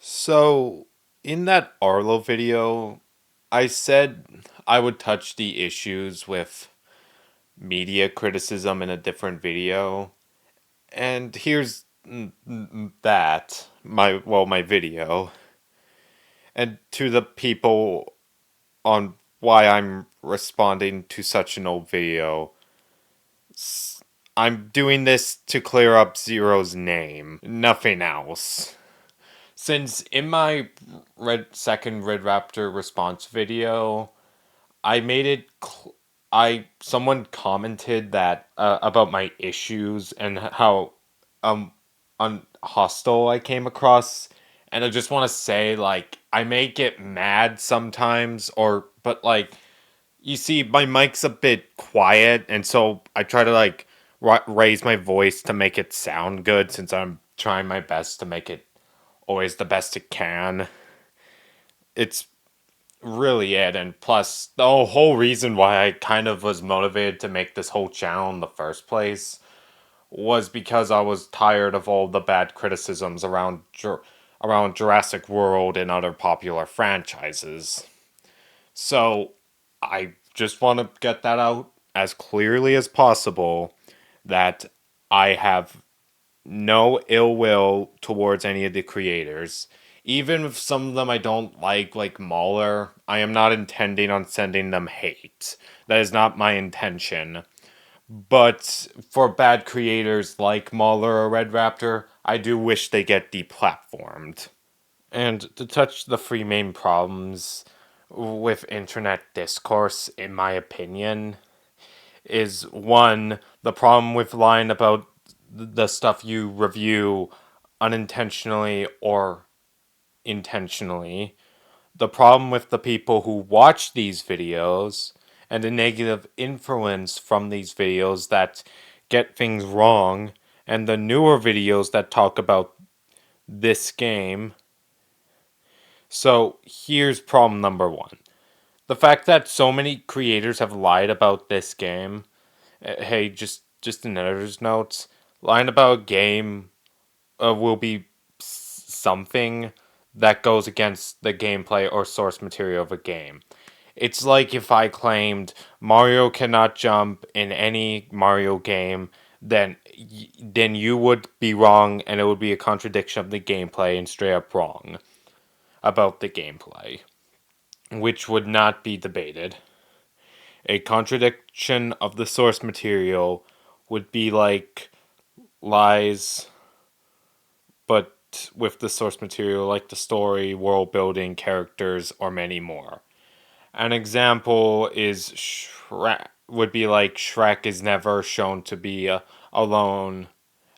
So, in that Arlo video, I said I would touch the issues with media criticism in a different video. And here's my video. And to the people on why I'm responding to such an old video, I'm doing this to clear up Zero's name, nothing else. Since in my second Red Raptor response video, I made it. I someone commented that about my issues and how um hostile I came across, and I just want to say I may get mad sometimes, but you see my mic's a bit quiet, and so I try to raise my voice to make it sound good since I'm trying my best to make it always the best it can. It's really it, and plus the whole reason why I kind of was motivated to make this whole channel in the first place was because I was tired of all the bad criticisms around Jurassic World and other popular franchises. So I just want to get that out as clearly as possible that I have no ill will towards any of the creators. Even if some of them I don't like Mauler, I am not intending on sending them hate. That is not my intention. But for bad creators like Mauler or Red Raptor, I do wish they get deplatformed. And to touch the three main problems with internet discourse, in my opinion, is one, the problem with lying about the stuff you review unintentionally or intentionally, the problem with the people who watch these videos, and the negative influence from these videos that get things wrong, and the newer videos that talk about this game. So here's problem number one. The fact that so many creators have lied about this game. Hey, just an editor's notes. Lying about a game will be something that goes against the gameplay or source material of a game. It's like if I claimed Mario cannot jump in any Mario game, then you would be wrong, and it would be a contradiction of the gameplay and straight up wrong about the gameplay, which would not be debated. A contradiction of the source material would be like lies, but with the source material like the story, world building, characters, or many more. An example is Shrek. Would be like Shrek is never shown to be alone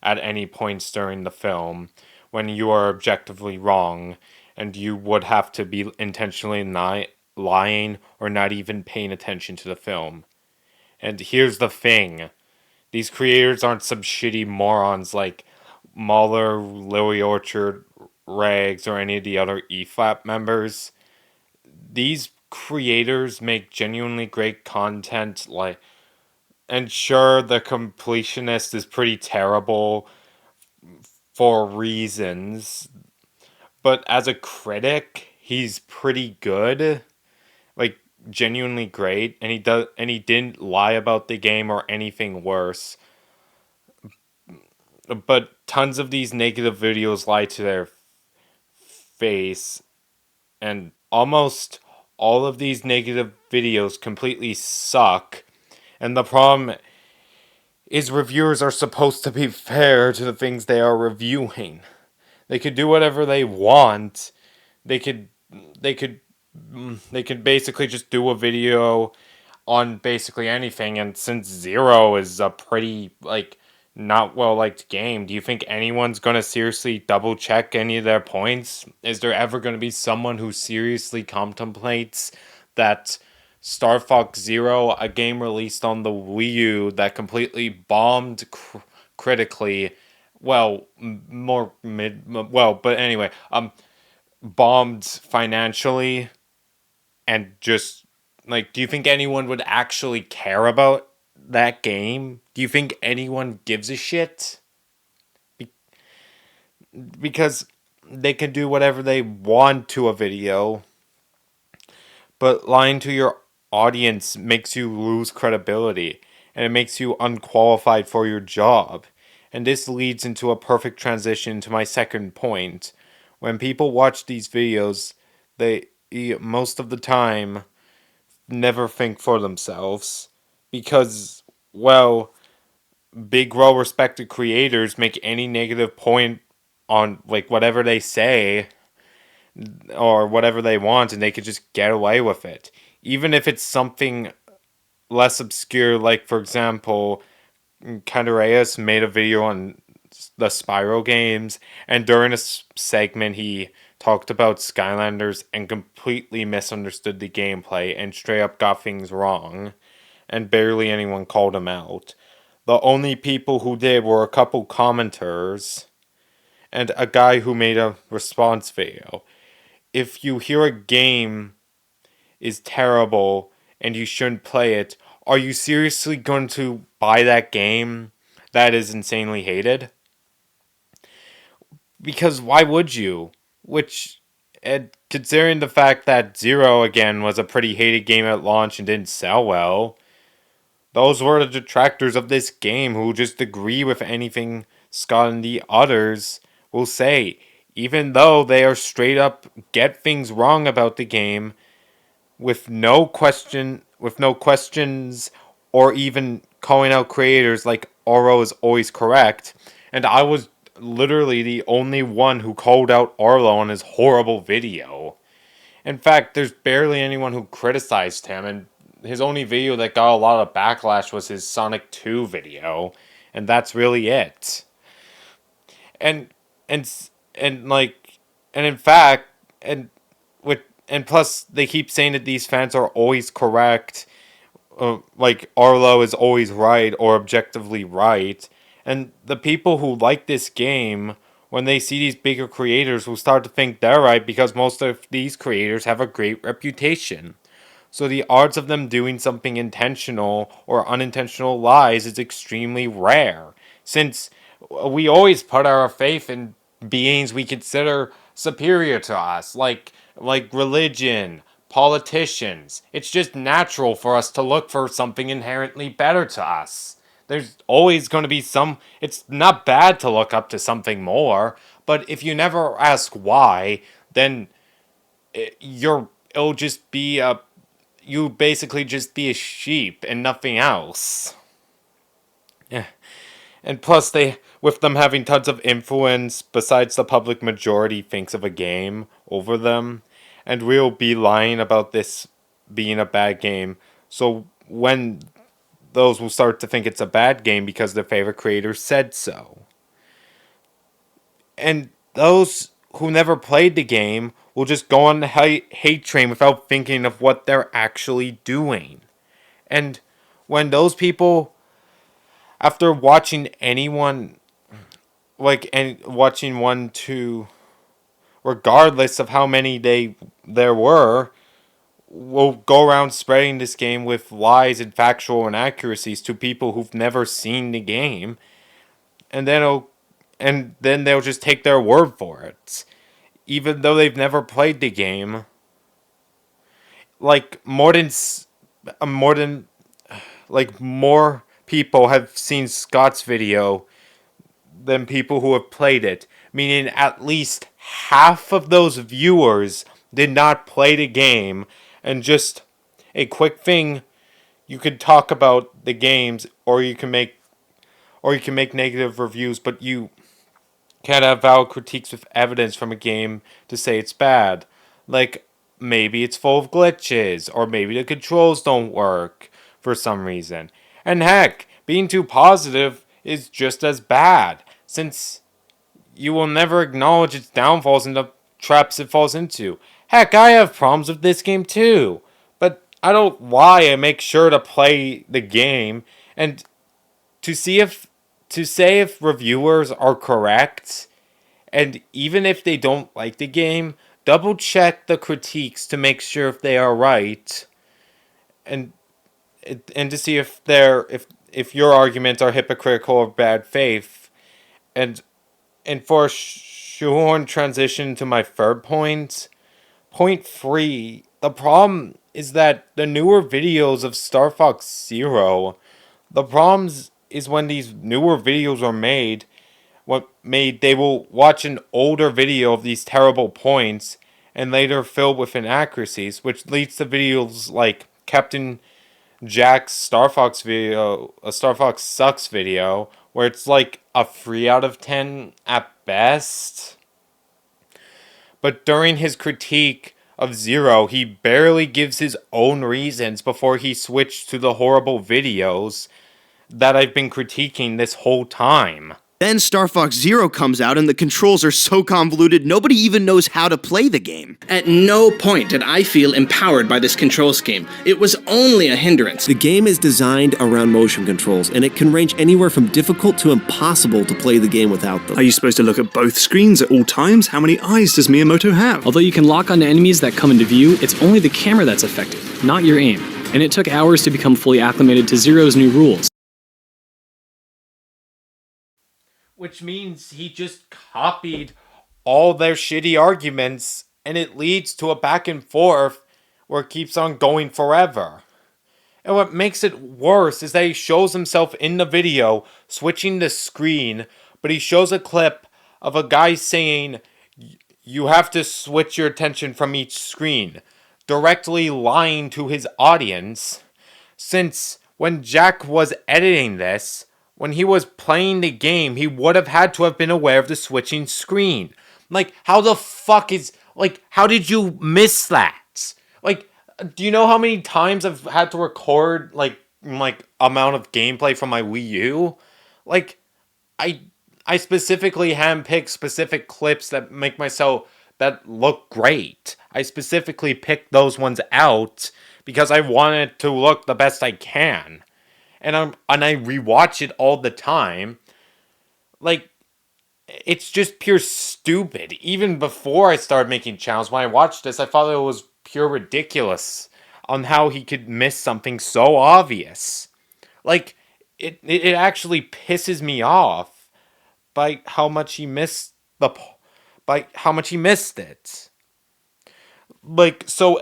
at any points during the film when you are objectively wrong, and you would have to be intentionally not lying or not even paying attention to the film. And here's the thing, these creators aren't some shitty morons like Mahler, Lily Orchard, Rags, or any of the other EFLAP members. These creators make genuinely great content, and sure, the completionist is pretty terrible for reasons, but as a critic, he's pretty good. Like genuinely great, and he didn't lie about the game or anything worse. But tons of these negative videos lie to their face, and almost all of these negative videos completely suck. And the problem is reviewers are supposed to be fair to the things they are reviewing. They could do whatever they want. They could they could they could basically just do a video on basically anything, and since Zero is a pretty not well liked game, do you think anyone's going to seriously double check any of their points? Is there ever going to be someone who seriously contemplates that Star Fox Zero, a game released on the Wii U that completely bombed critically, well, more mid, well, but anyway, bombed financially, and just do you think anyone would actually care about that game? Do you think anyone gives a shit? Because they can do whatever they want to a video, but lying to your audience makes you lose credibility, and it makes you unqualified for your job. And this leads into a perfect transition to my second point. When people watch these videos, they most of the time never think for themselves because, well, big, well respected creators make any negative point on like whatever they say or whatever they want and they could just get away with it. Even if it's something less obscure, like for example, Kandareus made a video on the Spyro games, and during a segment he talked about Skylanders and completely misunderstood the gameplay and straight up got things wrong, and barely anyone called him out. The only people who did were a couple commenters and a guy who made a response video. If you hear a game is terrible and you shouldn't play it, are you seriously going to buy that game that is insanely hated? Because why would you? Which, considering the fact that Zero, again, was a pretty hated game at launch and didn't sell well, those were the detractors of this game who just agree with anything Scott and the others will say. Even though they are straight up get things wrong about the game, with no questions, or even calling out creators like Oro is always correct. And I was literally the only one who called out Arlo on his horrible video. In fact, there's barely anyone who criticized him, and his only video that got a lot of backlash was his Sonic 2 video, and that's really it. And and and like and in fact, and with and plus they keep saying that these fans are always correct, like Arlo is always right or objectively right, and the people who like this game, when they see these bigger creators, will start to think they're right because most of these creators have a great reputation. So the odds of them doing something intentional or unintentional lies is extremely rare, since we always put our faith in beings we consider superior to us, like religion, politicians. It's just natural for us to look for something inherently better to us. There's always going to be some. It's not bad to look up to something more, but if you never ask why, then it'll just be a you basically just be a sheep and nothing else. Yeah. And plus with them having tons of influence besides the public majority thinks of a game over them, and we'll be lying about this being a bad game. So when those will start to think it's a bad game because their favorite creator said so. And those who never played the game will just go on the hate train without thinking of what they're actually doing. And when those people, after watching anyone, and watching 1, 2, regardless of how many there were, will go around spreading this game with lies and factual inaccuracies to people who've never seen the game, and then they'll just take their word for it, even though they've never played the game. Like more than more people have seen Scott's video than people who have played it, meaning at least half of those viewers did not play the game. And just a quick thing, you could talk about the games, or you can make negative reviews, but you can't have valid critiques with evidence from a game to say it's bad. Like, maybe it's full of glitches, or maybe the controls don't work for some reason. And heck, being too positive is just as bad, since you will never acknowledge its downfalls and the traps it falls into. Heck, I have problems with this game too, but I don't lie and make sure to play the game and to see if to say if reviewers are correct, and even if they don't like the game, double check the critiques to make sure if they are right, and to see if your arguments are hypocritical or bad faith, and for shoehorn transition to my third point. Point 3. The problem is that the newer videos of Star Fox Zero, the problems is when these newer videos are made, they will watch an older video of these terrible points and later fill with inaccuracies, which leads to videos like Captain Jack's Star Fox video, a Star Fox Sucks video, where it's like a 3 out of 10 at best. But during his critique of Zero, he barely gives his own reasons before he switched to the horrible videos that I've been critiquing this whole time. Then Star Fox Zero comes out and the controls are so convoluted nobody even knows how to play the game. At no point did I feel empowered by this control scheme. It was only a hindrance. The game is designed around motion controls, and it can range anywhere from difficult to impossible to play the game without them. Are you supposed to look at both screens at all times? How many eyes does Miyamoto have? Although you can lock onto enemies that come into view, it's only the camera that's effective, not your aim. And it took hours to become fully acclimated to Zero's new rules. Which means he just copied all their shitty arguments, and it leads to a back and forth where it keeps on going forever. And what makes it worse is that he shows himself in the video switching the screen, but he shows a clip of a guy saying, "You have to switch your attention from each screen," directly lying to his audience, since when Jack was editing this, when he was playing the game, he would have had to have been aware of the switching screen. Like, how the fuck is... Like, how did you miss that? Like, do you know how many times I've had to record, like amount of gameplay from my Wii U? Like, I specifically handpicked specific clips that that look great. I specifically picked those ones out because I wanted to look the best I can. And I rewatch it all the time. Like, it's just pure stupid. Even before I started making channels, when I watched this, I thought it was pure ridiculous on how he could miss something so obvious. Like, it actually pisses me off by how much he missed it. Like, so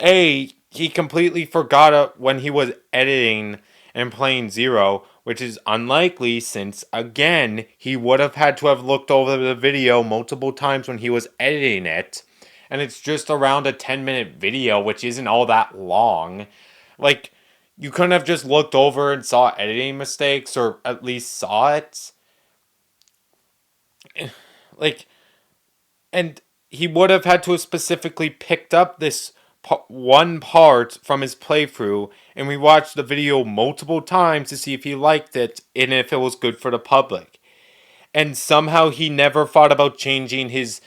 he completely forgot it when he was editing and playing Zero, which is unlikely since, again, he would have had to have looked over the video multiple times when he was editing it, and it's just around a 10-minute video, which isn't all that long. Like, you couldn't have just looked over and saw editing mistakes, or at least saw it. Like, and he would have had to have specifically picked up this one part from his playthrough and we watched the video multiple times to see if he liked it and if it was good for the public. And somehow he never thought about changing his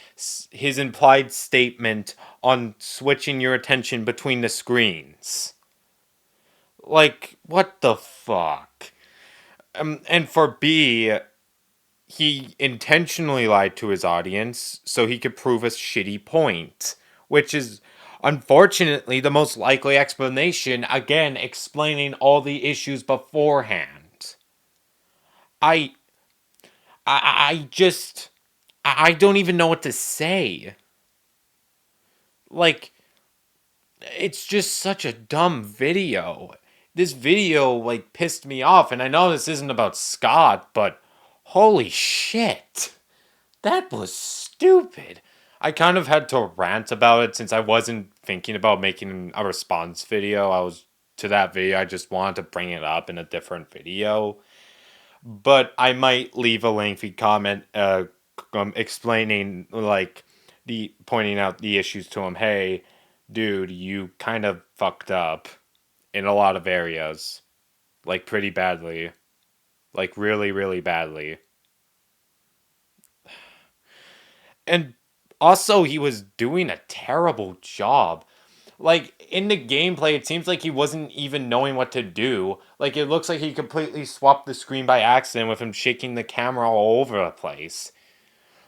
implied statement on switching your attention between the screens. Like, what the fuck? And for B, he intentionally lied to his audience so he could prove a shitty point, which is unfortunately the most likely explanation, again, explaining all the issues beforehand. I don't even know what to say. Like, it's just such a dumb video. This video, like, pissed me off, and I know this isn't about Scott, but holy shit. That was stupid. I kind of had to rant about it since I wasn't thinking about making a response video. To that video, I just wanted to bring it up in a different video. But I might leave a lengthy comment explaining, like, pointing out the issues to him. Hey, dude, you kind of fucked up in a lot of areas. Like, pretty badly. Like, really, really badly. And also, he was doing a terrible job. Like, in the gameplay, it seems like he wasn't even knowing what to do. Like, it looks like he completely swapped the screen by accident with him shaking the camera all over the place.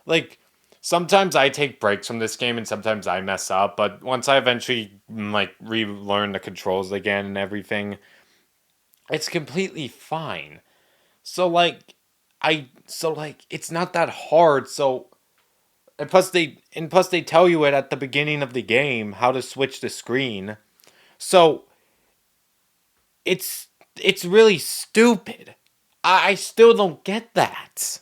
Like, sometimes I take breaks from this game and sometimes I mess up, but once I eventually, like, relearn the controls again and everything, it's completely fine. So, like, it's not that hard, so and plus they tell you it at the beginning of the game how to switch the screen. So it's really stupid. I still don't get that.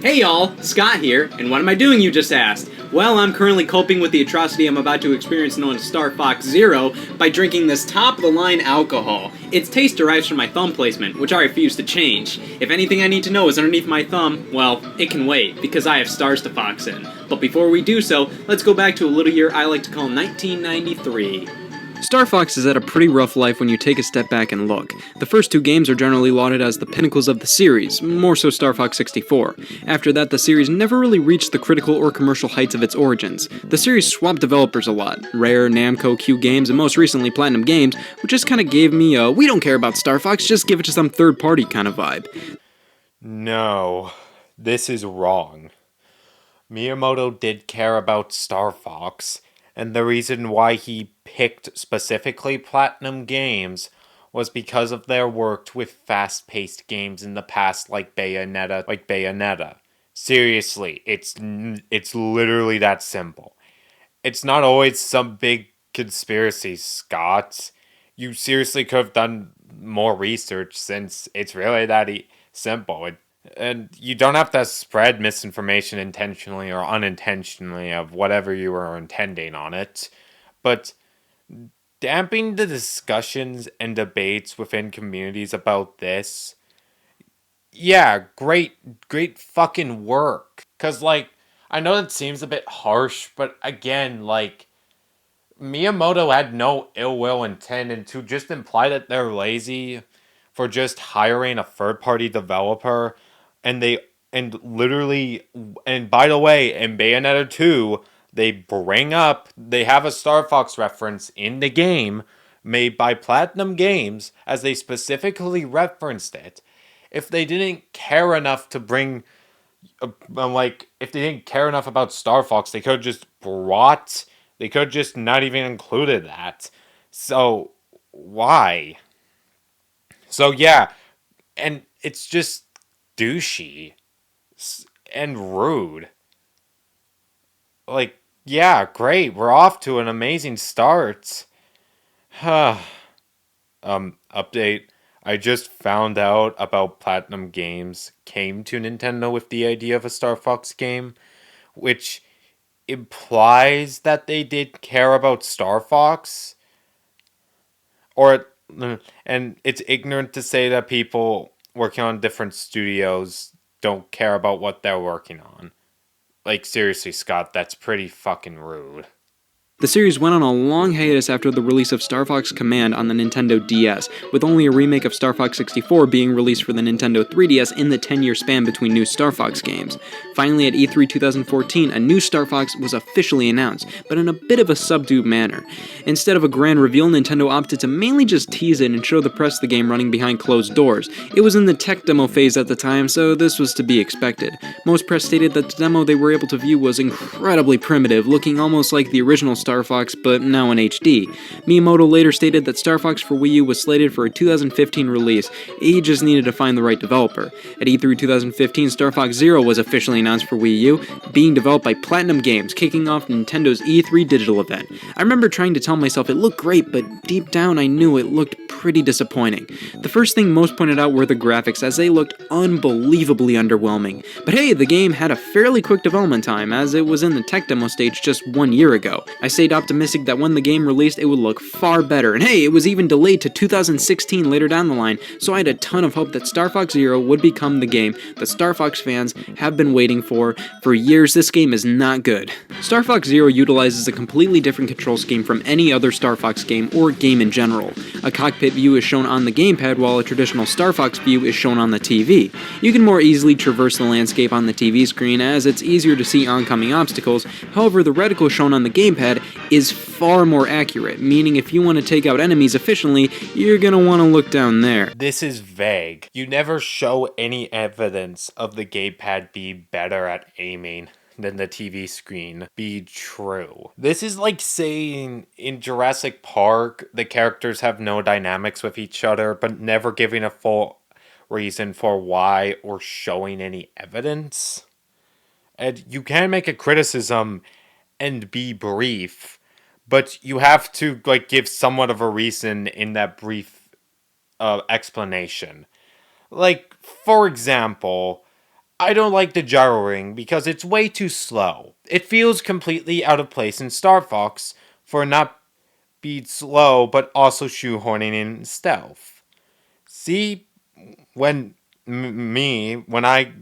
Hey y'all, Scott here, and what am I doing, you just asked? Well, I'm currently coping with the atrocity I'm about to experience known as Star Fox Zero by drinking this top-of-the-line alcohol. Its taste derives from my thumb placement, which I refuse to change. If anything I need to know is underneath my thumb, well, it can wait, because I have stars to fox in. But before we do so, let's go back to a little year I like to call 1993. Star Fox has had a pretty rough life when you take a step back and look. The first two games are generally lauded as the pinnacles of the series, more so Star Fox 64. After that, the series never really reached the critical or commercial heights of its origins. The series swapped developers a lot, Rare, Namco, Q Games, and most recently Platinum Games, which just kinda gave me a we don't care about Star Fox, just give it to some third party kind of vibe. No, this is wrong. Miyamoto did care about Star Fox, and the reason why he picked specifically Platinum Games was because of their work with fast-paced games in the past like Bayonetta. Seriously, it's literally that simple. It's not always some big conspiracy, Scott. You seriously could have done more research since it's really that simple. And you don't have to spread misinformation intentionally or unintentionally of whatever you were intending on it. But damping the discussions and debates within communities about this, yeah, great fucking work. Because, I know it seems a bit harsh, but again, Miyamoto had no ill will intent, and to just imply that they're lazy for just hiring a third-party developer, and by the way, in Bayonetta 2, they have a Star Fox reference in the game made by Platinum Games, as they specifically referenced it. If they didn't care enough to bring, if they didn't care enough about Star Fox, they could have just not even included that. So, why? So, yeah, and it's just douchey and rude. Yeah, great, we're off to an amazing start. Update. I just found out about Platinum Games came to Nintendo with the idea of a Star Fox game, which implies that they did care about Star Fox. And it's ignorant to say that people working on different studios don't care about what they're working on. Seriously, Scott, that's pretty fucking rude. The series went on a long hiatus after the release of Star Fox Command on the Nintendo DS, with only a remake of Star Fox 64 being released for the Nintendo 3DS in the 10-year span between new Star Fox games. Finally, at E3 2014, a new Star Fox was officially announced, but in a bit of a subdued manner. Instead of a grand reveal, Nintendo opted to mainly just tease it and show the press the game running behind closed doors. It was in the tech demo phase at the time, so this was to be expected. Most press stated that the demo they were able to view was incredibly primitive, looking almost like the original Star Fox, but now in HD. Miyamoto later stated that Star Fox for Wii U was slated for a 2015 release. He just needed to find the right developer. At E3 2015, Star Fox Zero was officially announced for Wii U, being developed by Platinum Games, kicking off Nintendo's E3 digital event. I remember trying to tell myself it looked great, but deep down I knew it looked pretty disappointing. The first thing most pointed out were the graphics, as they looked unbelievably underwhelming. But hey, the game had a fairly quick development time, as it was in the tech demo stage just 1 year ago. I stayed optimistic that when the game released it would look far better, and hey, it was even delayed to 2016 later down the line, so I had a ton of hope that Star Fox Zero would become the game that Star Fox fans have been waiting for. For years, this game is not good. Star Fox Zero utilizes a completely different control scheme from any other Star Fox game or game in general. A cockpit view is shown on the gamepad while a traditional Star Fox view is shown on the TV. You can more easily traverse the landscape on the TV screen as it's easier to see oncoming obstacles. However, the reticle shown on the gamepad is far more accurate, meaning if you want to take out enemies efficiently, you're gonna want to look down there. This is vague. You never show any evidence of the gamepad being better at aiming than the TV screen be true. This is like saying in Jurassic Park, the characters have no dynamics with each other, but never giving a full reason for why or showing any evidence. And you can make a criticism and be brief, but you have to like give somewhat of a reason in that brief explanation. Like, for example, I don't like the gyro ring because it's way too slow. It feels completely out of place in Star Fox for not being slow, but also shoehorning in stealth. See, when when I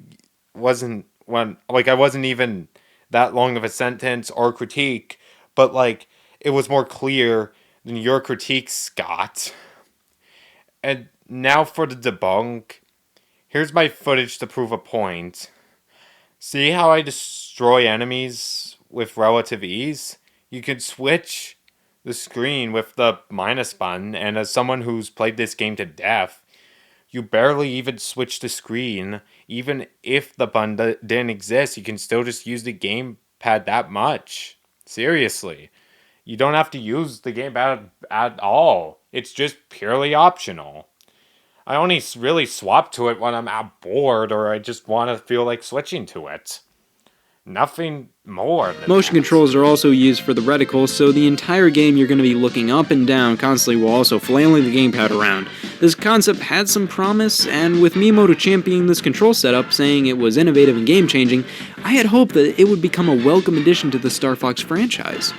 wasn't I wasn't even that long of a sentence or critique, but like it was more clear than your critique, Scott. And now for the debunk. Here's my footage to prove a point. See how I destroy enemies with relative ease? You can switch the screen with the minus button, and as someone who's played this game to death, you barely even switch the screen. Even if the button didn't exist, you can still just use the gamepad that much. Seriously. You don't have to use the gamepad at all. It's just purely optional. I only really swap to it when I'm bored or I just want to feel like switching to it. Nothing more than Motion that. controls are also used for the reticle, so the entire game you're going to be looking up and down constantly while also flailing the gamepad around. This concept had some promise, and with Miyamoto championing this control setup, saying it was innovative and game-changing, I had hoped that it would become a welcome addition to the Star Fox franchise.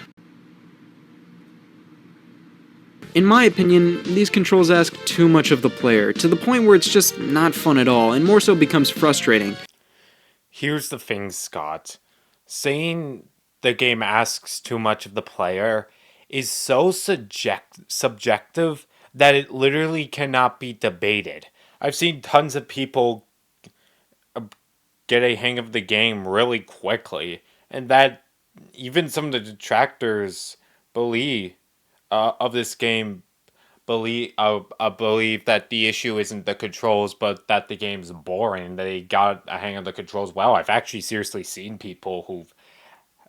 In my opinion, these controls ask too much of the player, to the point where it's just not fun at all, and more so becomes frustrating. Here's the thing, Scott. Saying the game asks too much of the player is so subjective that it literally cannot be debated. I've seen tons of people get a hang of the game really quickly, and that even some of the detractors believe of this game believe that the issue isn't the controls, but that the game's boring. They got a hang of the controls well. I've actually seriously seen people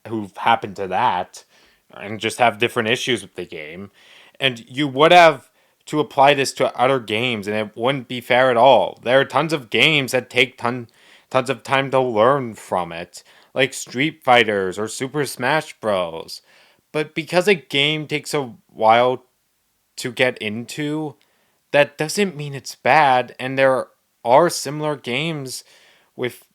who've happened to that and just have different issues with the game. And you would have to apply this to other games, and it wouldn't be fair at all. There are tons of games that take tons of time to learn from it, like Street Fighters or Super Smash Bros. But because a game takes a while to get into, that doesn't mean it's bad. And there are similar games with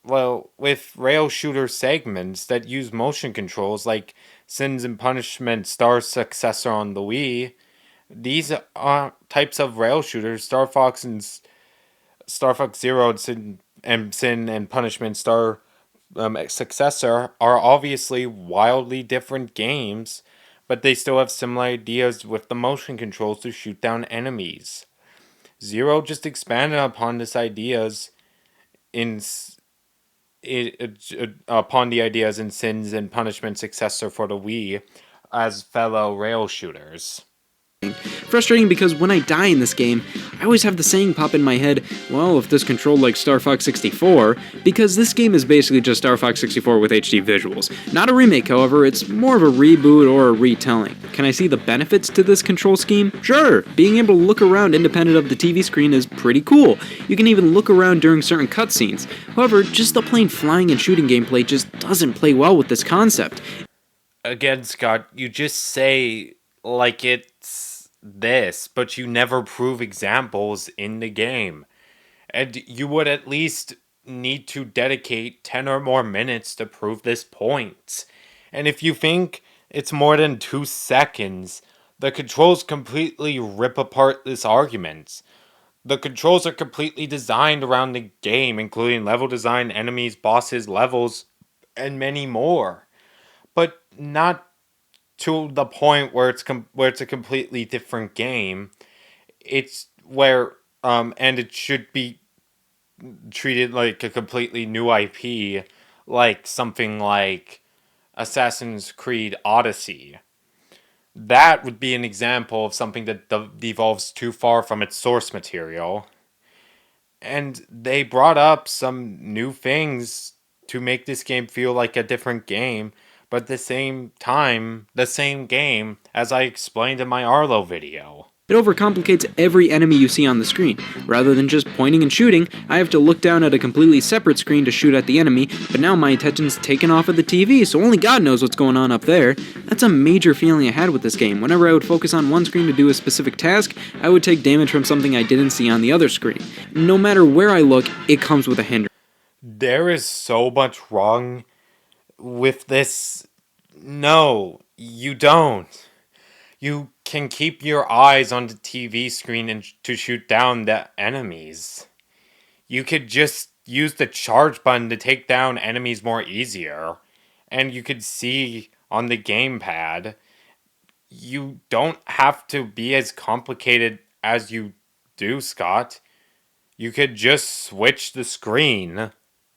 rail shooter segments that use motion controls, like Sins and Punishment Star's successor on the Wii. These types of rail shooters, Star Fox Zero and Sin and Punishment Star successor, are obviously wildly different games, but they still have similar ideas with the motion controls to shoot down enemies. Zero just expanded upon these ideas upon the ideas in Sins and Punishment successor for the Wii as fellow rail shooters. Frustrating because when I die in this game, I always have the saying pop in my head, well, if this controlled like Star Fox 64, because this game is basically just Star Fox 64 with HD visuals. Not a remake, however, it's more of a reboot or a retelling. Can I see the benefits to this control scheme? Sure! Being able to look around independent of the TV screen is pretty cool. You can even look around during certain cutscenes. However, just the plain flying and shooting gameplay just doesn't play well with this concept. Again, Scott, you just say like it's this, but you never prove examples in the game. And you would at least need to dedicate 10 or more minutes to prove this point. And if you think it's more than 2 seconds, the controls completely rip apart this argument. The controls are completely designed around the game, including level design, enemies, bosses, levels, and many more. But not to the point where it's a completely different game. It's where and it should be treated like a completely new IP, like something like Assassin's Creed Odyssey. That would be an example of something that devolves too far from its source material. And they brought up some new things to make this game feel like a different game, but at the same time, the same game as I explained in my Arlo video. It overcomplicates every enemy you see on the screen. Rather than just pointing and shooting, I have to look down at a completely separate screen to shoot at the enemy, but now my attention's taken off of the TV, so only God knows what's going on up there. That's a major feeling I had with this game. Whenever I would focus on one screen to do a specific task, I would take damage from something I didn't see on the other screen. No matter where I look, it comes with a hindrance. There is so much wrong with this. No, you don't. You can keep your eyes on the TV screen and to shoot down the enemies. You could just use the charge button to take down enemies more easier. And you could see on the gamepad. You don't have to be as complicated as you do, Scott. You could just switch the screen.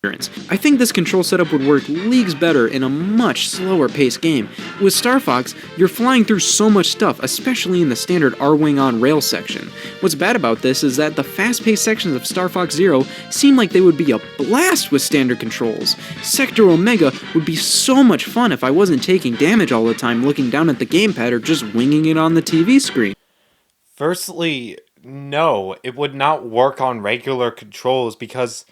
I think this control setup would work leagues better in a much slower paced game. With Star Fox, you're flying through so much stuff, especially in the standard R-Wing on rail section. What's bad about this is that the fast-paced sections of Star Fox Zero seem like they would be a blast with standard controls. Sector Omega would be so much fun if I wasn't taking damage all the time looking down at the gamepad or just winging it on the TV screen. Firstly, no, it would not work on regular controls because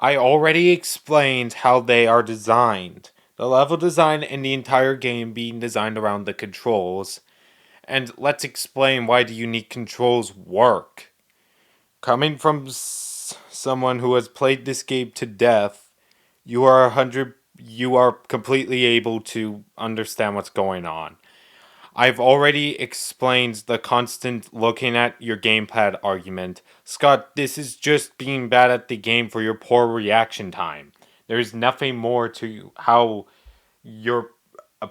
I already explained how they are designed. The level design and the entire game being designed around the controls. And let's explain why the unique controls work. Coming from someone who has played this game to death, you are completely able to understand what's going on. I've already explained the constant looking at your gamepad argument. Scott, this is just being bad at the game for your poor reaction time. There's nothing more to how you're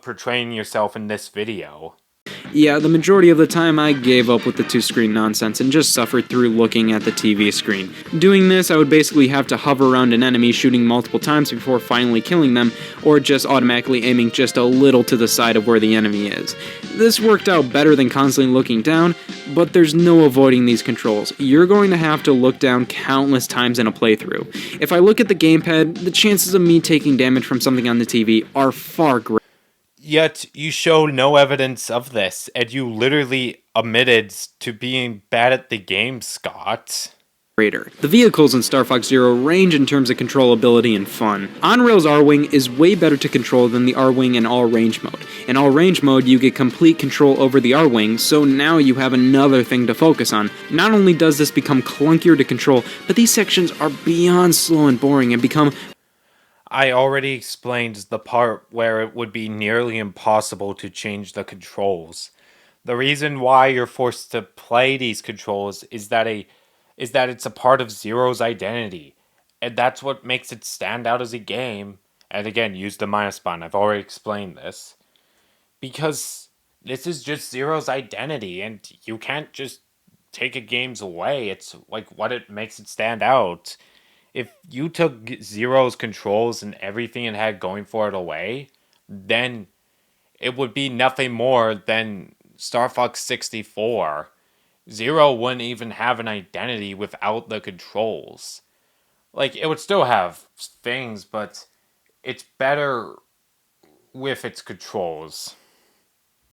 portraying yourself in this video. Yeah, the majority of the time I gave up with the two-screen nonsense and just suffered through looking at the TV screen. Doing this, I would basically have to hover around an enemy shooting multiple times before finally killing them, or just automatically aiming just a little to the side of where the enemy is. This worked out better than constantly looking down, but there's no avoiding these controls. You're going to have to look down countless times in a playthrough. If I look at the gamepad, the chances of me taking damage from something on the TV are far greater. Yet, you show no evidence of this, and you literally admitted to being bad at the game, Scott. The vehicles in Star Fox Zero range in terms of controllability and fun. On-rails R-Wing is way better to control than the R-Wing in all-range mode. In all-range mode, you get complete control over the R-Wing, so now you have another thing to focus on. Not only does this become clunkier to control, but these sections are beyond slow and boring and become... I already explained the part where it would be nearly impossible to change the controls. The reason why you're forced to play these controls is that it's a part of Zero's identity. And that's what makes it stand out as a game. And again, use the minus button. I've already explained this. Because this is just Zero's identity, and you can't just take a game's away. It's like what it makes it stand out. If you took Zero's controls and everything it had going for it away, then it would be nothing more than Star Fox 64. Zero wouldn't even have an identity without the controls. Like, it would still have things, but it's better with its controls.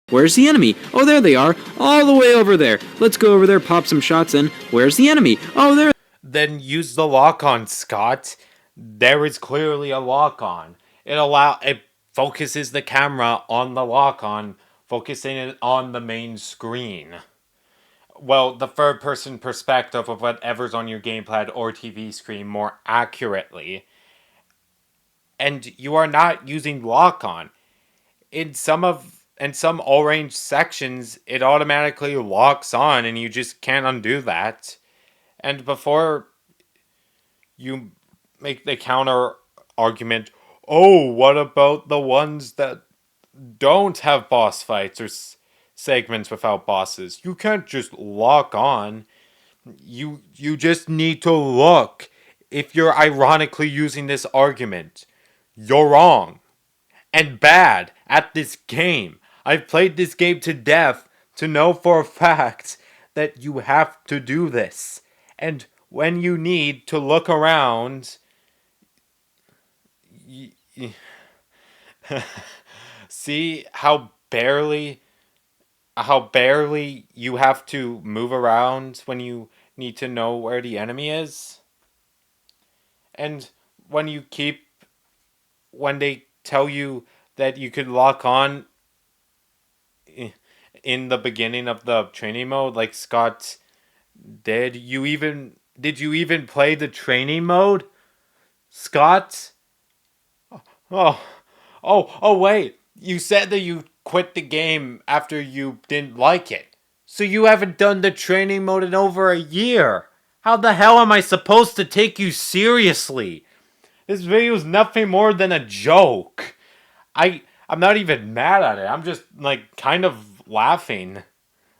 Where's the enemy? Oh, there they are, all the way over there. Let's go over there, pop some shots in. Where's the enemy? Oh, there. Then use the lock-on, Scott. There is clearly a lock-on. It focuses the camera on the lock-on, focusing it on the main screen. Well, the third-person perspective of whatever's on your gamepad or TV screen more accurately. And you are not using lock-on. In some all-range sections, it automatically locks on, and you just can't undo that. And before you make the counter argument, oh, what about the ones that don't have boss fights or segments without bosses? You can't just lock on. You just need to look. If you're ironically using this argument, you're wrong and bad at this game. I've played this game to death to know for a fact that you have to do this. And when you need to look around, see how barely how barely you have to move around when you need to know where the enemy is. And when you keep, when they tell you that you could lock on in the beginning of the training mode, like Scott did you even play the training mode, Scott? Oh, wait. You said that you quit the game after you didn't like it. So you haven't done the training mode in over a year. How the hell am I supposed to take you seriously? This video is nothing more than a joke. I'm not even mad at it. I'm just, like, kind of laughing.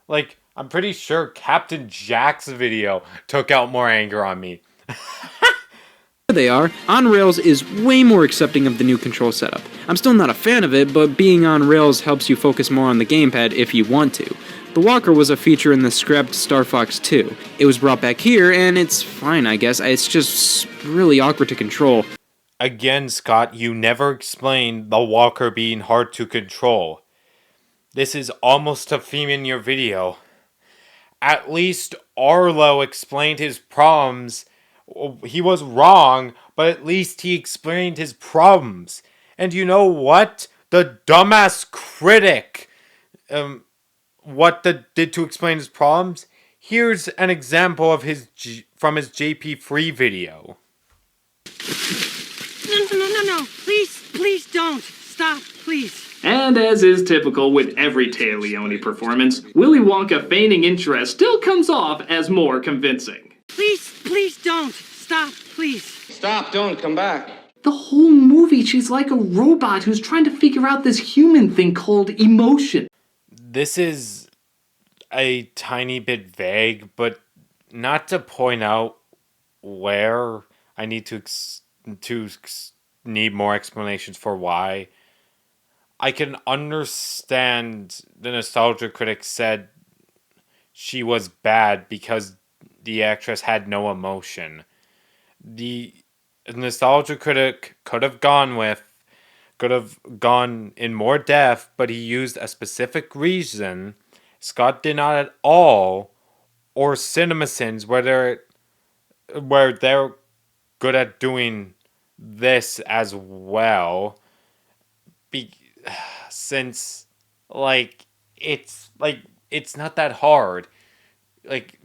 Like, I'm pretty sure Captain Jack's video took out more anger on me. They are, On Rails is way more accepting of the new control setup. I'm still not a fan of it, but being on Rails helps you focus more on the gamepad if you want to. The walker was a feature in the scrapped Star Fox 2. It was brought back here, and it's fine, I guess. It's just really awkward to control. Again, Scott, you never explained the walker being hard to control. This is almost a theme in your video. At least Arlo explained his problems. He was wrong, but at least he explained his problems. And you know what? The dumbass critic, did to explain his problems? Here's an example of from his JP3 video. No. Please don't. Stop, please. And as is typical with every Taya Leone performance, Willy Wonka feigning interest still comes off as more convincing. Please don't. Stop, please. Stop, don't, come back. The whole movie, she's like a robot who's trying to figure out this human thing called emotion. This is a tiny bit vague, but not to point out where I need to need more explanations for why. I can understand the nostalgia critic said she was bad because the actress had no emotion. The nostalgia critic could have gone in more depth, but he used a specific reason. Scott did not at all, or CinemaSins, where they're good at doing this as well. Since it's not that hard. Like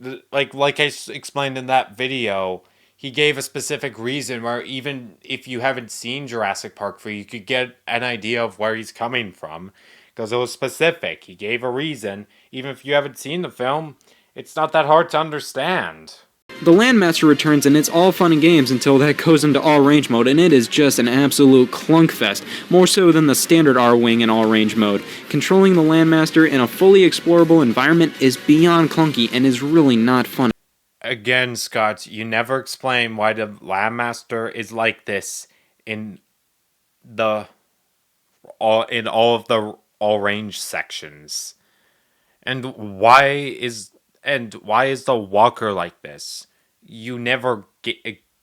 I explained in that video, he gave a specific reason where even if you haven't seen Jurassic Park 3, you could get an idea of where he's coming from. Because it was specific. He gave a reason. Even if you haven't seen the film, it's not that hard to understand. The Landmaster returns and it's all fun and games until that goes into all-range mode, and it is just an absolute clunkfest, more so than the standard R-Wing in all-range mode. Controlling the Landmaster in a fully explorable environment is beyond clunky and is really not fun. Again, Scott, you never explain why the Landmaster is like this in all of the all-range sections. And why is the walker like this? You never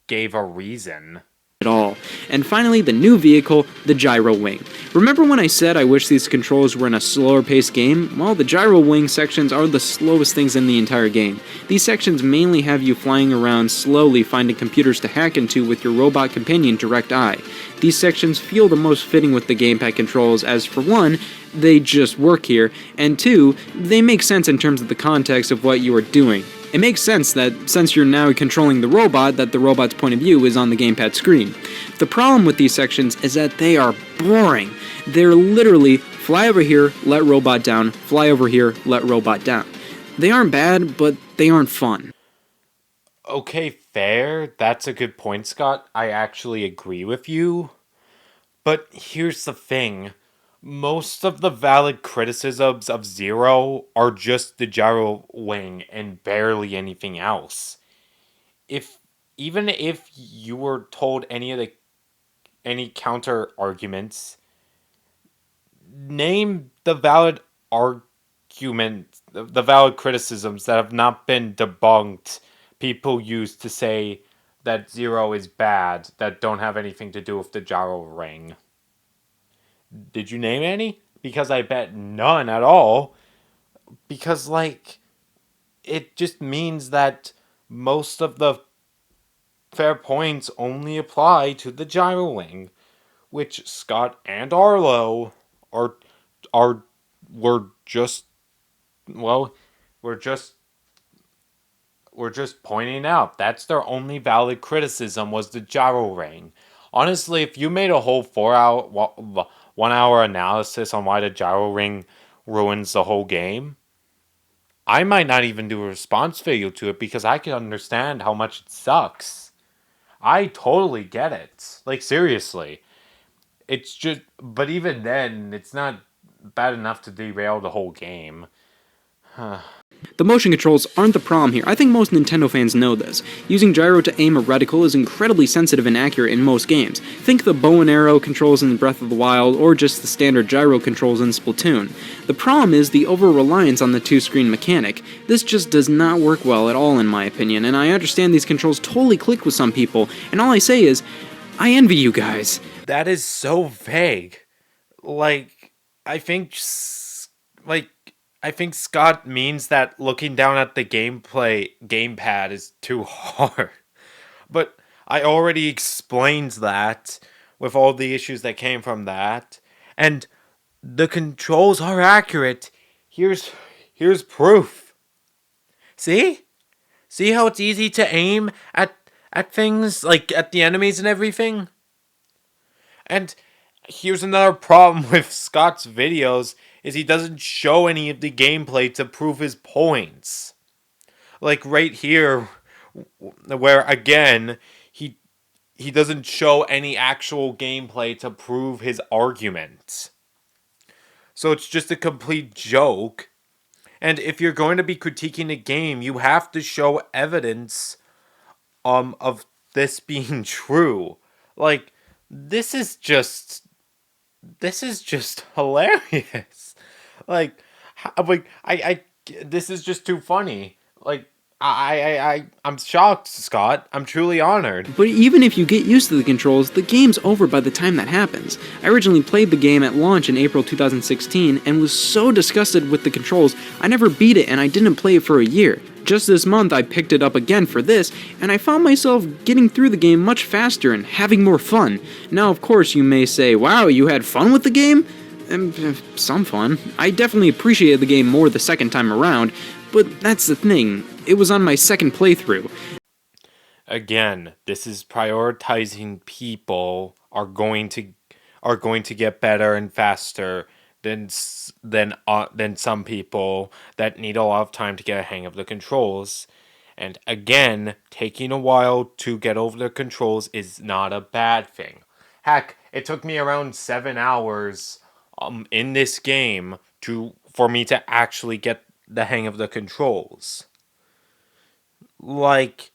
gave a reason. At all. And finally, the new vehicle, the Gyro Wing. Remember when I said I wish these controls were in a slower paced game? Well, the Gyro Wing sections are the slowest things in the entire game. These sections mainly have you flying around slowly, finding computers to hack into with your robot companion Direct Eye. These sections feel the most fitting with the gamepad controls, as for one, they just work here, and two, they make sense in terms of the context of what you are doing. It makes sense that, since you're now controlling the robot, that the robot's point of view is on the gamepad screen. The problem with these sections is that they are boring. They're literally, fly over here, let robot down, fly over here, let robot down. They aren't bad, but they aren't fun. Okay, fair. That's a good point, Scott. I actually agree with you. But here's the thing. Most of the valid criticisms of Zero are just the Gyro Wing and barely anything else. Even if you were told any counter arguments, name the valid the valid criticisms that have not been debunked. People use to say that Zero is bad, that don't have anything to do with the Gyro Ring. Did you name any? Because I bet none at all. because, like, it just means that most of the fair points only apply to the gyro wing, which Scott and Arlo are are were just well, we're just pointing out that's their only valid criticism was the gyro ring. Honestly, if you made a whole 1 hour analysis on why the gyro ring ruins the whole game, I might not even do a response video to it because I can understand how much it sucks. I totally get it. Like, seriously. It's just, but even then, it's not bad enough to derail the whole game. The motion controls aren't the problem here. I think most Nintendo fans know this. Using gyro to aim a reticle is incredibly sensitive and accurate in most games. Think the bow and arrow controls in Breath of the Wild, or just the standard gyro controls in Splatoon. The problem is the over-reliance on the two-screen mechanic. This just does not work well at all in my opinion, and I understand these controls totally click with some people, and all I say is, I envy you guys. That is so vague. Like, I think Scott means that looking down at the gamepad is too hard. But I already explained that with all the issues that came from that. And the controls are accurate. Here's proof. See? See how it's easy to aim at things, like at the enemies and everything? And here's another problem with Scott's videos, is he doesn't show any of the gameplay to prove his points. Like right here, where again, he doesn't show any actual gameplay to prove his argument. So it's just a complete joke. And if you're going to be critiquing a game, you have to show evidence of this being true. Like, this is just hilarious. Like this is just too funny. Like, I'm shocked, Scott. I'm truly honored. But even if you get used to the controls, the game's over by the time that happens. I originally played the game at launch in April 2016 and was so disgusted with the controls, I never beat it and I didn't play it for a year. Just this month I picked it up again for this, and I found myself getting through the game much faster and having more fun. Now of course you may say, wow, you had fun with the game? Some fun. I definitely appreciated the game more the second time around, but that's the thing, it was on my second playthrough. Again, this is prioritizing people are going to get better and faster than some people that need a lot of time to get a hang of the controls. And again, taking a while to get over the controls is not a bad thing. Heck, it took me around 7 hours in this game for me to actually get the hang of the controls. Like,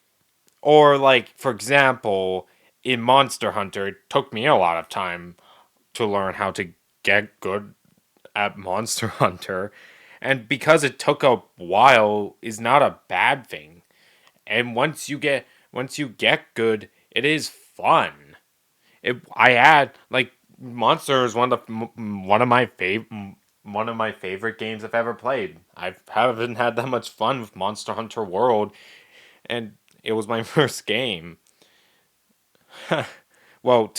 for example, in Monster Hunter, it took me a lot of time to learn how to get good at Monster Hunter, and because it took a while is not a bad thing. And once you get good, it is fun. Monster is one of my favorite games I've ever played. I haven't had that much fun with Monster Hunter World, and it was my first game. Well,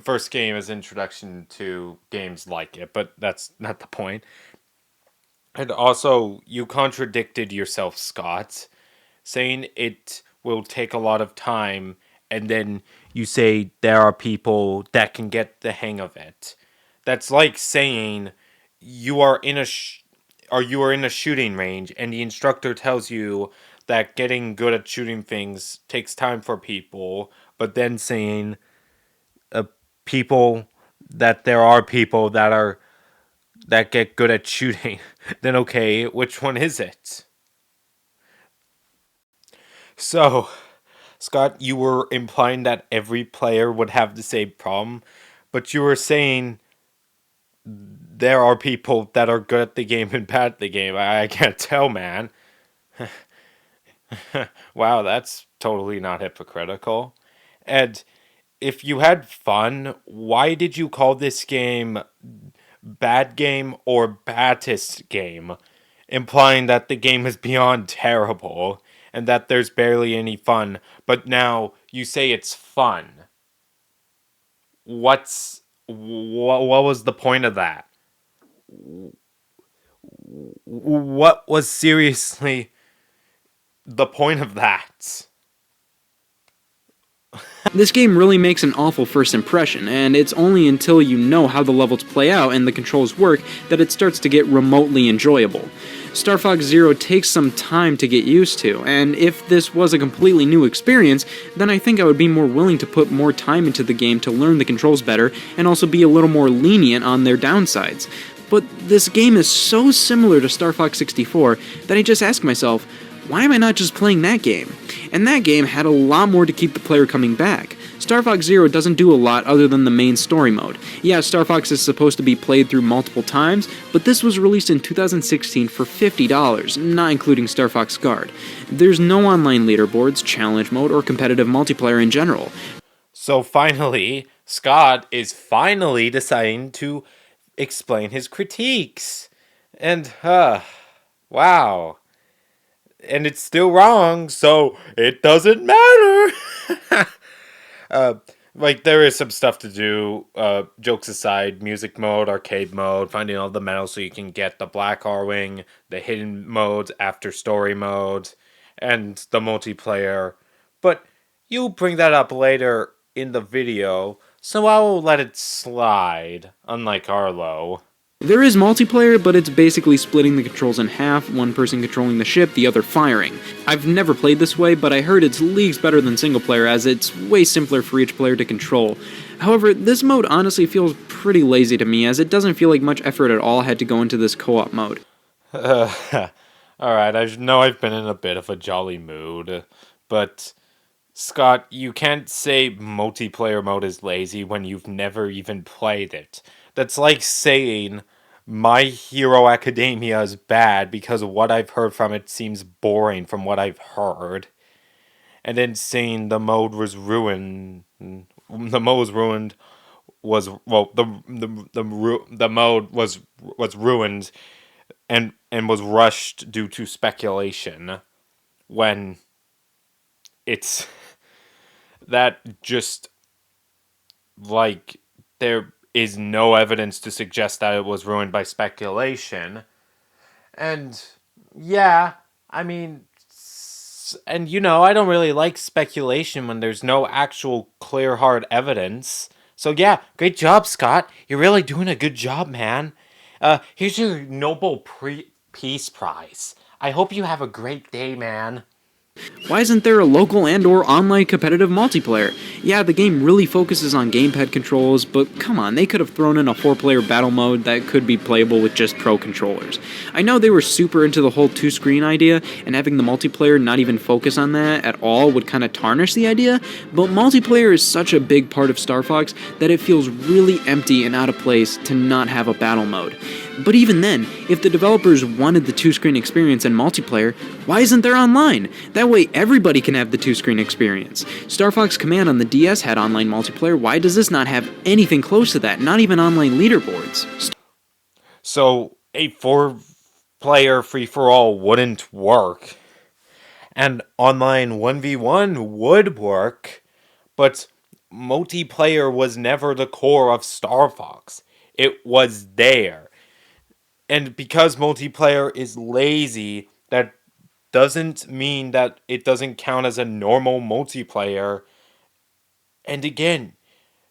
first game as introduction to games like it, but that's not the point. And also, you contradicted yourself, Scott, saying it will take a lot of time, and then you say there are people that can get the hang of it. That's like saying you are in a shooting range, and the instructor tells you that getting good at shooting things takes time for people, but then saying there are people that get good at shooting, then okay, which one is it? So, Scott, you were implying that every player would have the same problem, but you were saying there are people that are good at the game and bad at the game. I can't tell, man. Wow, that's totally not hypocritical. And if you had fun, why did you call this game Bad Game or Baddest Game? implying that the game is beyond terrible and that there's barely any fun, but now you say it's fun. What was the point of that? What was seriously the point of that? This game really makes an awful first impression, and it's only until you know how the levels play out and the controls work that it starts to get remotely enjoyable. Star Fox Zero takes some time to get used to, and if this was a completely new experience, then I think I would be more willing to put more time into the game to learn the controls better and also be a little more lenient on their downsides. But this game is so similar to Star Fox 64 that I just ask myself, why am I not just playing that game? And that game had a lot more to keep the player coming back. Star Fox Zero doesn't do a lot other than the main story mode. Yeah, Star Fox is supposed to be played through multiple times, but this was released in 2016 for $50, not including Star Fox Guard. There's no online leaderboards, challenge mode, or competitive multiplayer in general. So finally, Scott is finally deciding to explain his critiques. And, wow. And it's still wrong, so it doesn't matter. There is some stuff to do, jokes aside, music mode, arcade mode, finding all the medals so you can get the Black R-Wing, the hidden modes after story mode, and the multiplayer. But you'll bring that up later in the video, so I will let it slide, unlike Arlo. There is multiplayer, but it's basically splitting the controls in half, one person controlling the ship, the other firing. I've never played this way, but I heard it's leagues better than single player as it's way simpler for each player to control. However, this mode honestly feels pretty lazy to me as it doesn't feel like much effort at all had to go into this co-op mode. Alright, I know I've been in a bit of a jolly mood, but Scott, you can't say multiplayer mode is lazy when you've never even played it. That's like saying My Hero Academia is bad because what I've heard from it seems boring from what I've heard. And then saying the mode was ruined. The mode was ruined was, well, the mode was ruined and was rushed due to speculation when it's that just like there is no evidence to suggest that it was ruined by speculation. And yeah, I mean, and I don't really like speculation when there's no actual clear hard evidence. So yeah, great job, Scott. You're really doing a good job, man. Here's your Nobel Peace Prize. I hope you have a great day, man. Why isn't there a local and or online competitive multiplayer? Yeah, the game really focuses on gamepad controls, but come on, they could have thrown in a 4-player battle mode that could be playable with just pro controllers. I know they were super into the whole 2-screen idea, and having the multiplayer not even focus on that at all would kind of tarnish the idea, but multiplayer is such a big part of Star Fox that it feels really empty and out of place to not have a battle mode. But even then, if the developers wanted the 2-screen experience and multiplayer, why isn't there online? That way everybody can have the 2-screen experience. Star Fox Command on the DS had online multiplayer, why does this not have anything close to that? Not even online leaderboards. So, a 4-player free-for-all wouldn't work. And online 1v1 would work, but multiplayer was never the core of Star Fox. It was there. And because multiplayer is lazy, that doesn't mean that it doesn't count as a normal multiplayer. And again,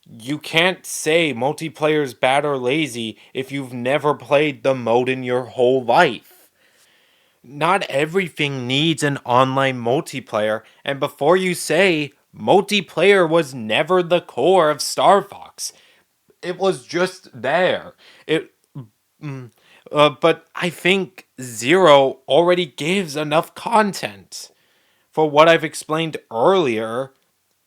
you can't say multiplayer is bad or lazy if you've never played the mode in your whole life. Not everything needs an online multiplayer, and before you say multiplayer was never the core of Star Fox, it was just there. But I think Zero already gives enough content for what I've explained earlier,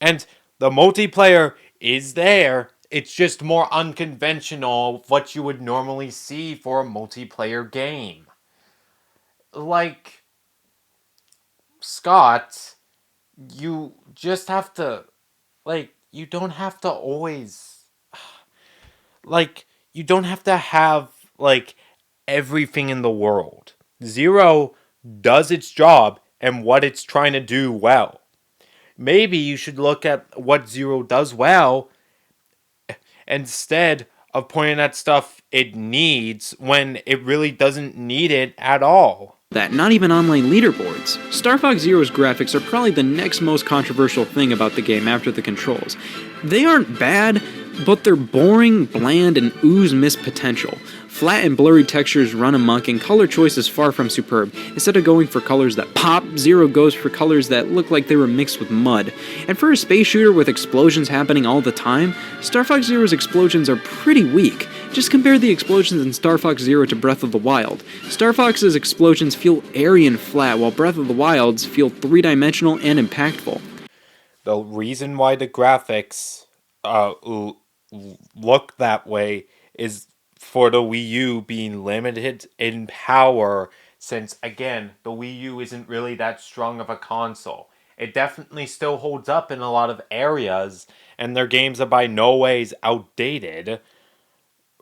and the multiplayer is there. It's just more unconventional what you would normally see for a multiplayer game. Like, Scott, you just have to, you don't have to always, you don't have to have, everything in the world. Zero does its job and what it's trying to do well. Maybe you should look at what Zero does well instead of pointing at stuff it needs when it really doesn't need it at all. That, not even online leaderboards. Star Fox Zero's graphics are probably the next most controversial thing about the game after the controls. They aren't bad, but they're boring, bland, and ooze missed potential. Flat and blurry textures run amok, and color choice is far from superb. Instead of going for colors that pop, Zero goes for colors that look like they were mixed with mud. And for a space shooter with explosions happening all the time, Star Fox Zero's explosions are pretty weak. Just compare the explosions in Star Fox Zero to Breath of the Wild. Star Fox's explosions feel airy and flat, while Breath of the Wild's feel three-dimensional and impactful. The reason why the graphics look that way is for the Wii U being limited in power, since again the Wii U isn't really that strong of a console. It definitely still holds up in a lot of areas, and their games are by no ways outdated,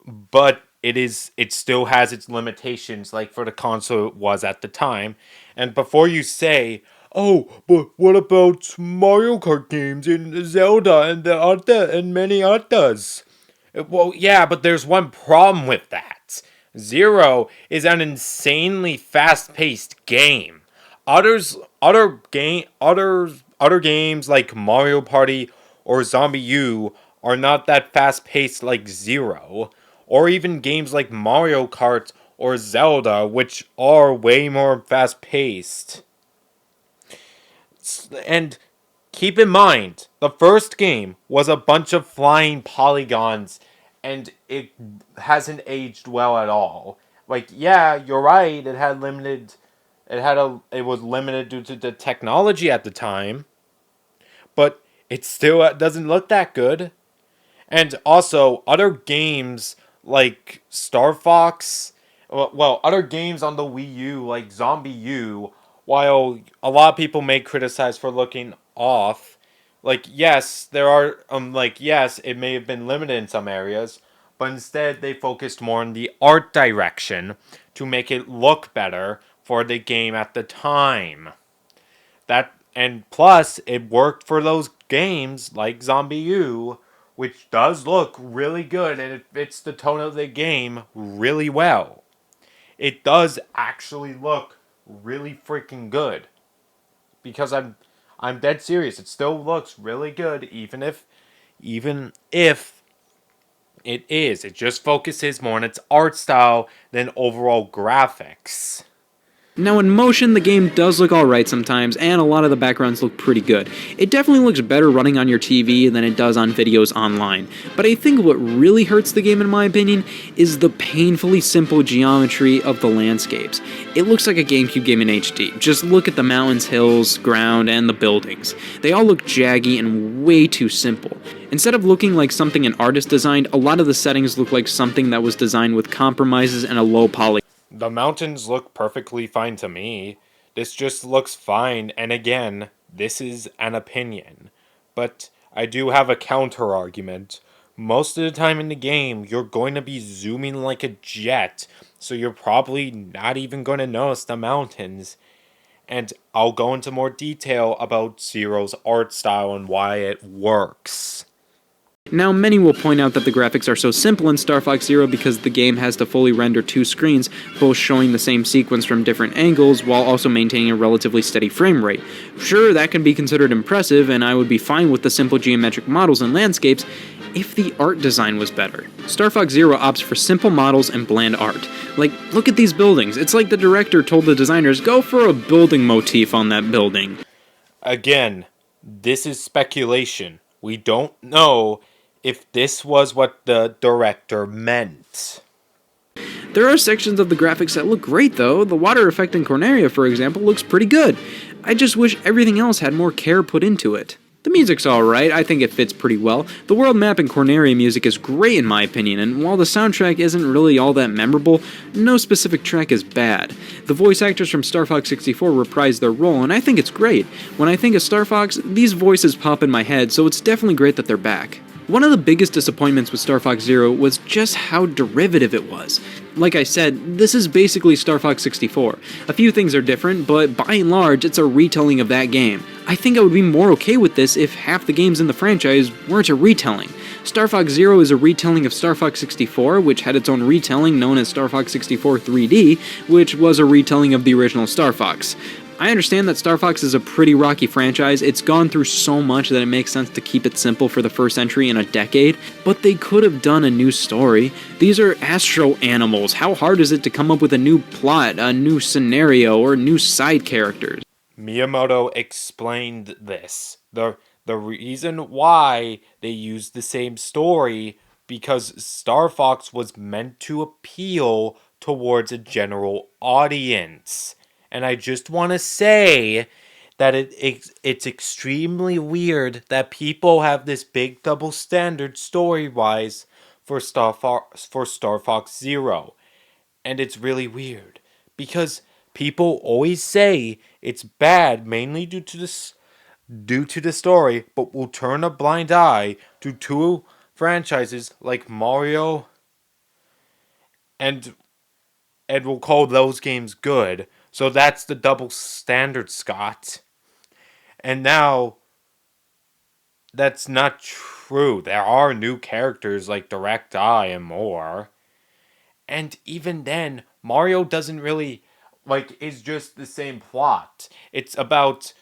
but it still has its limitations, like for the console it was at the time. And before you say, oh, but what about Mario Kart games and Zelda and many others? Well, yeah, but there's one problem with that. Zero is an insanely fast-paced game. Other games like Mario Party or Zombie U are not that fast-paced like Zero, or even games like Mario Kart or Zelda, which are way more fast-paced. And keep in mind, the first game was a bunch of flying polygons, and it hasn't aged well at all. Like, yeah, you're right, it was limited due to the technology at the time, but it still doesn't look that good. And also, other games like Star Fox, other games on the Wii U like Zombie U, while a lot of people may criticize for looking off, yes, it may have been limited in some areas, but instead they focused more on the art direction to make it look better for the game at the time. And plus, it worked for those games like Zombie U, which does look really good and it fits the tone of the game really well. It does actually look really freaking good. Because I'm dead serious. It still looks really good, even if it is. It just focuses more on its art style than overall graphics. Now in motion, the game does look alright sometimes, and a lot of the backgrounds look pretty good. It definitely looks better running on your TV than it does on videos online. But I think what really hurts the game in my opinion is the painfully simple geometry of the landscapes. It looks like a GameCube game in HD. Just look at the mountains, hills, ground, and the buildings. They all look jaggy and way too simple. Instead of looking like something an artist designed, a lot of the settings look like something that was designed with compromises and a low poly. The mountains look perfectly fine to me. This just looks fine, and again, this is an opinion. But I do have a counter argument. Most of the time in the game, you're going to be zooming like a jet, so you're probably not even going to notice the mountains. And I'll go into more detail about Zero's art style and why it works. Now, many will point out that the graphics are so simple in Star Fox Zero because the game has to fully render two screens, both showing the same sequence from different angles while also maintaining a relatively steady frame rate. Sure, that can be considered impressive, and I would be fine with the simple geometric models and landscapes if the art design was better. Star Fox Zero opts for simple models and bland art. Like, look at these buildings. It's like the director told the designers, go for a building motif on that building. Again, this is speculation. We don't know if this was what the director meant. There are sections of the graphics that look great though. The water effect in Corneria, for example, looks pretty good. I just wish everything else had more care put into it. The music's alright, I think it fits pretty well. The world map in Corneria music is great in my opinion, and while the soundtrack isn't really all that memorable, no specific track is bad. The voice actors from Star Fox 64 reprise their role, and I think it's great. When I think of Star Fox, these voices pop in my head, so it's definitely great that they're back. One of the biggest disappointments with Star Fox Zero was just how derivative it was. Like I said, this is basically Star Fox 64. A few things are different, but by and large, it's a retelling of that game. I think I would be more okay with this if half the games in the franchise weren't a retelling. Star Fox Zero is a retelling of Star Fox 64, which had its own retelling known as Star Fox 64 3D, which was a retelling of the original Star Fox. I understand that Star Fox is a pretty rocky franchise. It's gone through so much that it makes sense to keep it simple for the first entry in a decade, but they could have done a new story. These are Astro Animals. How hard is it to come up with a new plot, a new scenario, or new side characters? Miyamoto explained this. The reason why they used the same story because Star Fox was meant to appeal towards a general audience. And I just want to say that it's extremely weird that people have this big double standard story-wise for Star Fox Zero. And it's really weird because people always say it's bad mainly due to the story, but will turn a blind eye to two franchises like Mario and will call those games good. So that's the double standard, Scott. And now, that's not true. There are new characters like Direct Eye and more. And even then, Mario doesn't really, it's just the same plot. It's about,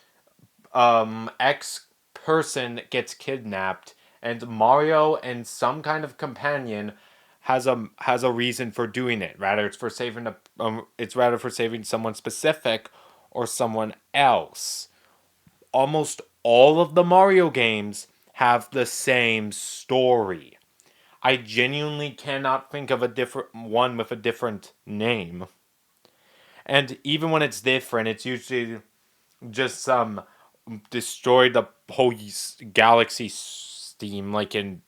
X person gets kidnapped, and Mario and some kind of companion has a reason for doing it. Rather it's rather for saving someone specific or someone else. Almost all of the Mario games have the same story. I genuinely cannot think of a different one with a different name. And even when it's different, it's usually just some destroy the whole galaxy scheme, like in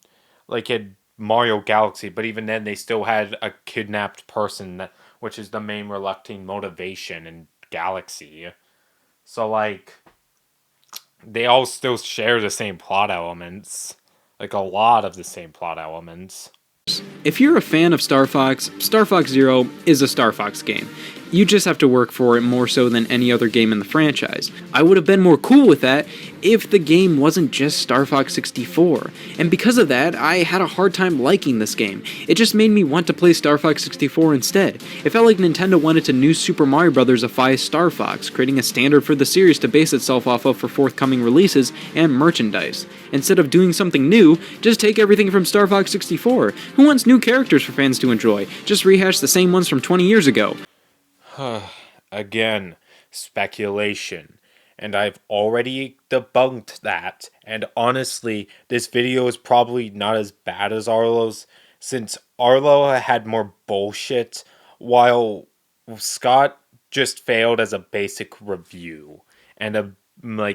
Mario Galaxy, but even then they still had a kidnapped person, which is the main reluctant motivation in Galaxy. So, they all still share the same plot elements. A lot of the same plot elements. If you're a fan of Star Fox Zero is a Star Fox game. You just have to work for it more so than any other game in the franchise. I would have been more cool with that if the game wasn't just Star Fox 64. And because of that, I had a hard time liking this game. It just made me want to play Star Fox 64 instead. It felt like Nintendo wanted to new Super Mario Bros.ify Star Fox, creating a standard for the series to base itself off of for forthcoming releases and merchandise. Instead of doing something new, just take everything from Star Fox 64. Who wants new characters for fans to enjoy? Just rehash the same ones from 20 years ago. Again, speculation. And I've already debunked that. And honestly, this video is probably not as bad as Arlo's, since Arlo had more bullshit, while Scott just failed as a basic review. And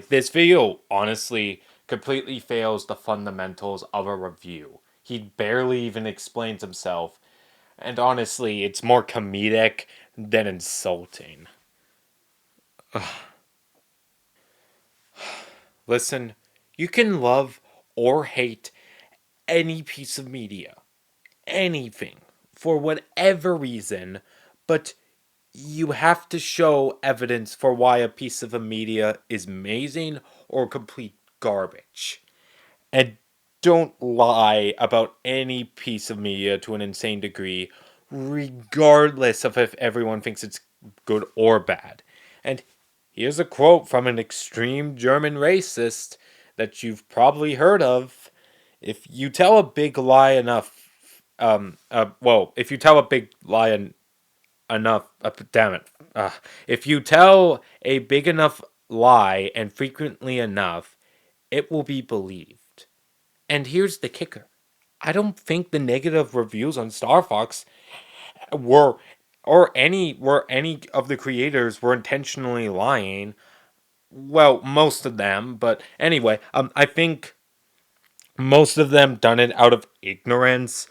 this video, honestly, completely fails the fundamentals of a review. He barely even explains himself. And honestly, it's more comedic than insulting. Ugh. Listen, you can love or hate any piece of media, anything, for whatever reason, but you have to show evidence for why a piece of a media is amazing or complete garbage. And don't lie about any piece of media to an insane degree, regardless of if everyone thinks it's good or bad. And here's a quote from an extreme German racist that you've probably heard of. If you tell a big lie enough, if you tell a big lie if you tell a big enough lie and frequently enough, it will be believed. And here's the kicker. I don't think the negative reviews on Star Fox were any of the creators were intentionally lying. Well, most of them, but anyway, I think most of them done it out of ignorance,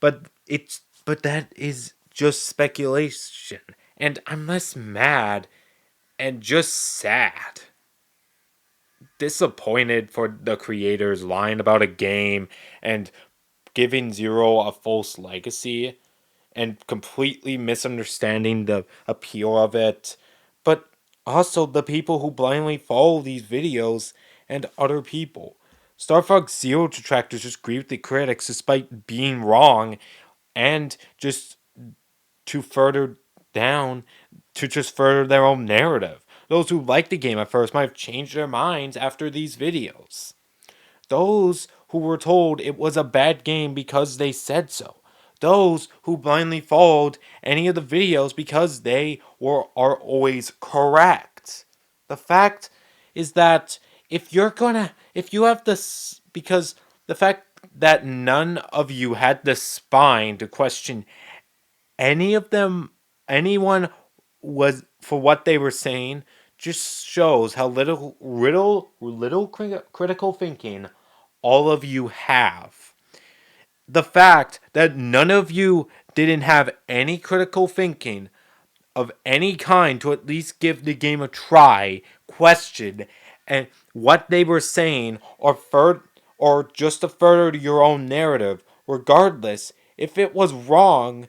but that is just speculation, and I'm less mad and just sad. disappointed for the creators lying about a game and giving Zero a false legacy and completely misunderstanding the appeal of it. But also the people who blindly follow these videos and other people. Star Fox Zero detractors just grieve the critics despite being wrong, and just to further down, to just further their own narrative. Those who liked the game at first might have changed their minds after these videos. Those who were told it was a bad game because they said so. Those who blindly followed any of the videos because they are always correct. The fact is that if you have this, because the fact that none of you had the spine to question anyone was for what they were saying, just shows how little critical thinking all of you have. The fact that none of you didn't have any critical thinking of any kind to at least give the game a try, question, and what they were saying, or just to further your own narrative, regardless if it was wrong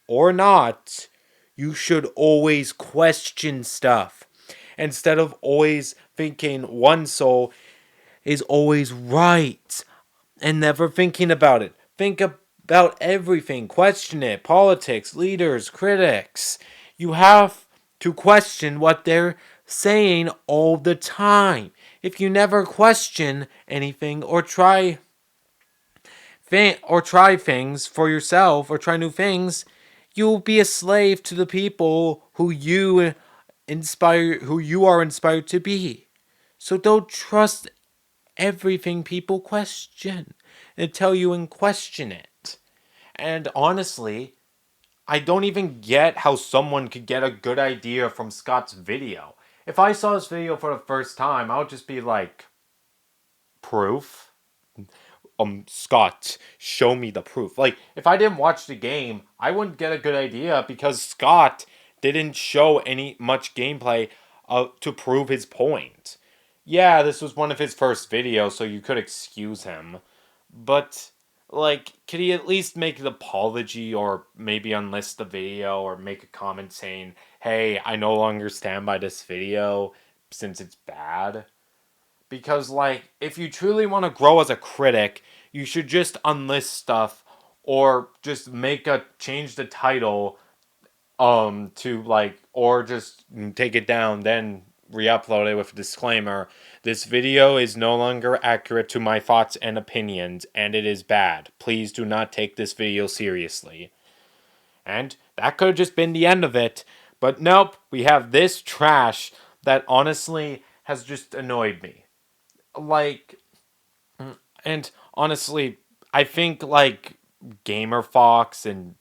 or not, you should always question stuff. Instead of always thinking one soul is always right and never thinking about it. Think about everything. Question it. Politics, leaders, critics. You have to question what they're saying all the time. If you never question anything or try things for yourself or try new things, you'll be a slave to the people who you are inspired to be. So don't trust everything people question until you and question it. And honestly, I don't even get how someone could get a good idea from Scott's video. If I saw this video for the first time, I would just be like, proof? Scott, show me the proof. Like, if I didn't watch the game, I wouldn't get a good idea because Scott didn't show any much gameplay to prove his point. Yeah, this was one of his first videos, so you could excuse him. But, like, could he at least make an apology or maybe unlist the video or make a comment saying, hey, I no longer stand by this video since it's bad? Because, like, if you truly want to grow as a critic, you should just unlist stuff or just change the title to, like, or just take it down, then re-upload it with a disclaimer. This video is no longer accurate to my thoughts and opinions, and it is bad. Please do not take this video seriously. And that could have just been the end of it. But nope, we have this trash that honestly has just annoyed me. Like, and honestly, I think like GamerFox and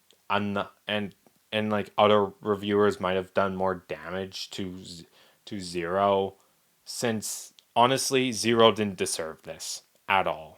like other reviewers might have done more damage to Zero, since honestly Zero didn't deserve this at all.